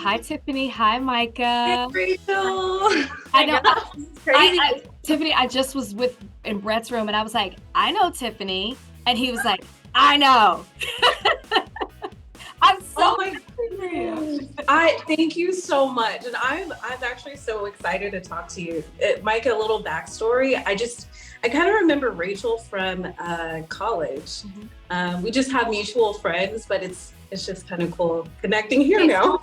Hi, Tiffany. Hi, Hey, Micah. Rachel. I know. This is crazy. Tiffany, I just was in Brett's room and I was like, I know Tiffany. And he was like, I know. I'm Oh so my happy for you. goodness. I thank you so much. And I'm actually so excited to talk to you. Mike, a little backstory. I kind of remember Rachel from college. We just have mutual friends, but it's just kind of cool connecting here now.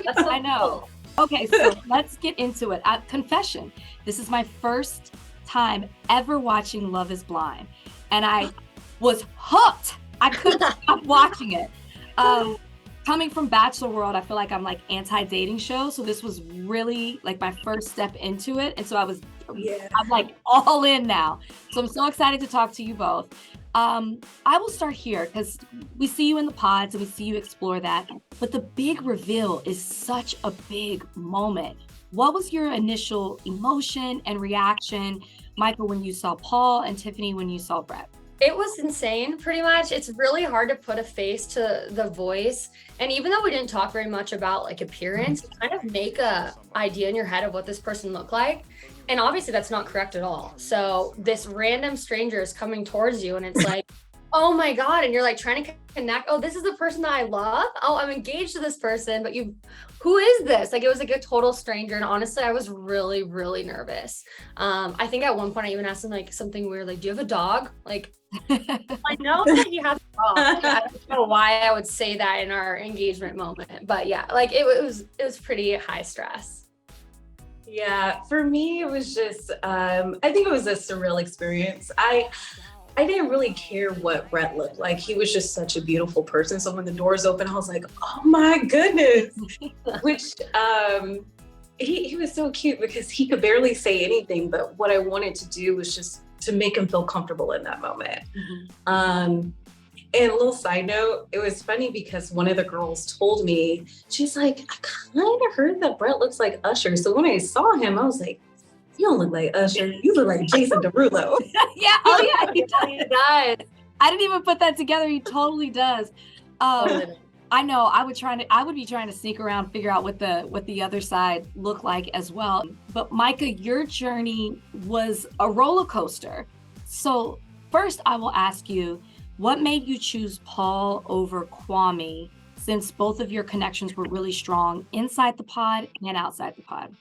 That's I know. Okay, so let's get into it. Confession. This is my first time ever watching Love is Blind. And I was hooked. I couldn't stop watching it. Coming from Bachelor World, I feel like I'm like anti-dating show. So this was really like my first step into it. And so Yeah. I'm like all in now. So I'm so excited to talk to you both. I will start here because we see you in the pods and we see you explore that. But the big reveal is such a big moment. What was your initial emotion and reaction, Michael, when you saw Paul, and Tiffany when you saw Brett? It was insane, pretty much. It's really hard to put a face to the voice. And even though we didn't talk very much about like appearance, you kind of make a idea in your head of what this person looked like. And obviously that's not correct at all. So this random stranger is coming towards you and it's like, oh my God. And you're like trying to connect. Oh, this is the person that I love. Oh, I'm engaged to this person, but who is this? Like it was like a total stranger. And honestly, I was really, really nervous. I think at one point I even asked him like something weird, like, do you have a dog? Like, I know that he has a dog. I don't know why I would say that in our engagement moment, but yeah, like it was pretty high stress. Yeah, for me, it was just, I think it was a surreal experience. I didn't really care what Brett looked like. He was just such a beautiful person. So when the doors opened, I was like, oh my goodness. Which he was so cute because he could barely say anything. But what I wanted to do was just to make him feel comfortable in that moment. And a little side note, it was funny because one of the girls told me, she's like, I kind of heard that Brett looks like Usher. So when I saw him, I was like, you don't look like Usher. You look like Jason Derulo. Yeah. Oh yeah, he does. He does. I didn't even put that together. He totally does. I know. I would be trying to sneak around, figure out what the other side looked like as well. But Micah, your journey was a roller coaster. So first, I will ask you, what made you choose Paul over Kwame, since both of your connections were really strong inside the pod and outside the pod?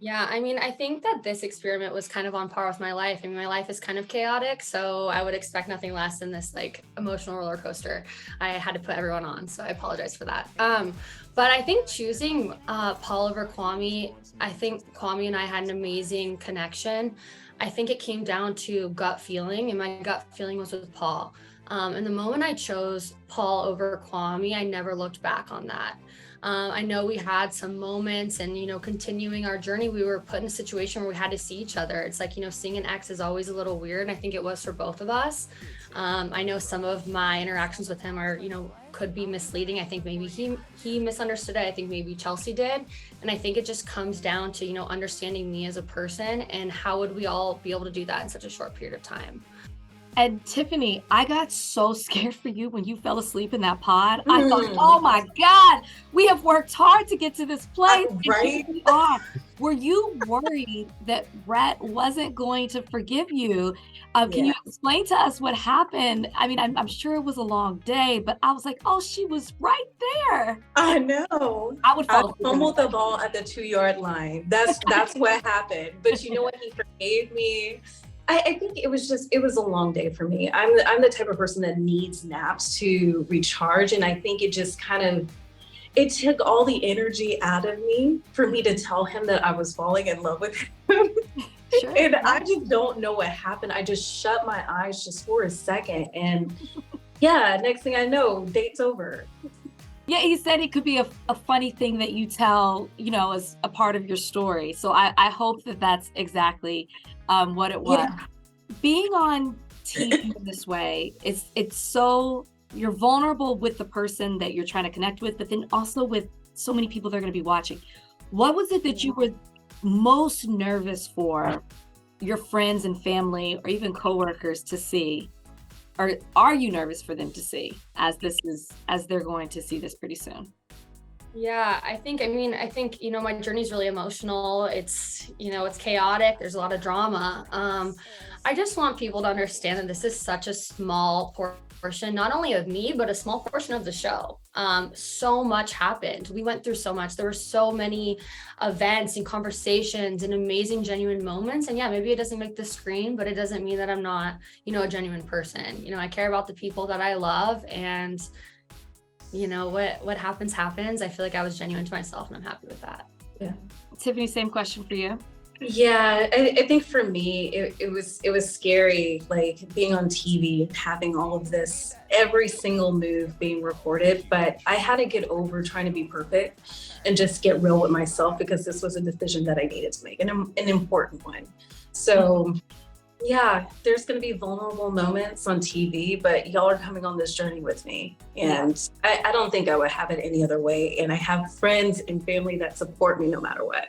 Yeah, I mean, I think that this experiment was kind of on par with my life. I mean, my life is kind of chaotic, so I would expect nothing less than this like emotional roller coaster I had to put everyone on. So I apologize for that. But I think choosing Paul over Kwame, I think Kwame and I had an amazing connection. I think it came down to gut feeling, and my gut feeling was with Paul. And the moment I chose Paul over Kwame, I never looked back on that. I know we had some moments and, continuing our journey, we were put in a situation where we had to see each other. It's like, seeing an ex is always a little weird. And I think it was for both of us. I know some of my interactions with him are, could be misleading. I think maybe he misunderstood it. I think maybe Chelsea did. And I think it just comes down to, understanding me as a person and how would we all be able to do that in such a short period of time. And Tiffany, I got so scared for you when you fell asleep in that pod. I thought, oh my God, we have worked hard to get to this place. Right? We are. Were you worried that Brett wasn't going to forgive you? Can you explain to us what happened? I mean, I'm sure it was a long day, but I was like, oh, she was right there. I know. I would fall asleep. Fumbled the ball at the 2-yard line. That's what happened. But you know what? He forgave me. I think it was a long day for me. I'm the type of person that needs naps to recharge. And I think it just it took all the energy out of me for me to tell him that I was falling in love with him. Sure. And I just don't know what happened. I just shut my eyes just for a second. And yeah, next thing I know, date's over. Yeah, he said it could be a funny thing that you tell, as a part of your story. So I hope that that's exactly what it was. Yeah. Being on TV this way, it's so, you're vulnerable with the person that you're trying to connect with, but then also with so many people that are going to be watching. What was it that you were most nervous for your friends and family or even coworkers to see? Or are you nervous for them to see as they're going to see this pretty soon? Yeah, I think, my journey is really emotional. It's chaotic. There's a lot of drama. I just want people to understand that this is such a small portion, not only of me, but a small portion of the show. So much happened. We went through so much. There were so many events and conversations and amazing, genuine moments. And yeah, maybe it doesn't make the screen, but it doesn't mean that I'm not, a genuine person. I care about the people that I love, and what happens. I feel like I was genuine to myself, and I'm happy with that. Yeah. Tiffany, same question for you. Yeah, I think for me, it was scary, like being on TV and having all of this, every single move being recorded. But I had to get over trying to be perfect and just get real with myself, because this was a decision that I needed to make, and an important one. So yeah, there's going to be vulnerable moments on TV, but y'all are coming on this journey with me. And I don't think I would have it any other way. And I have friends and family that support me no matter what.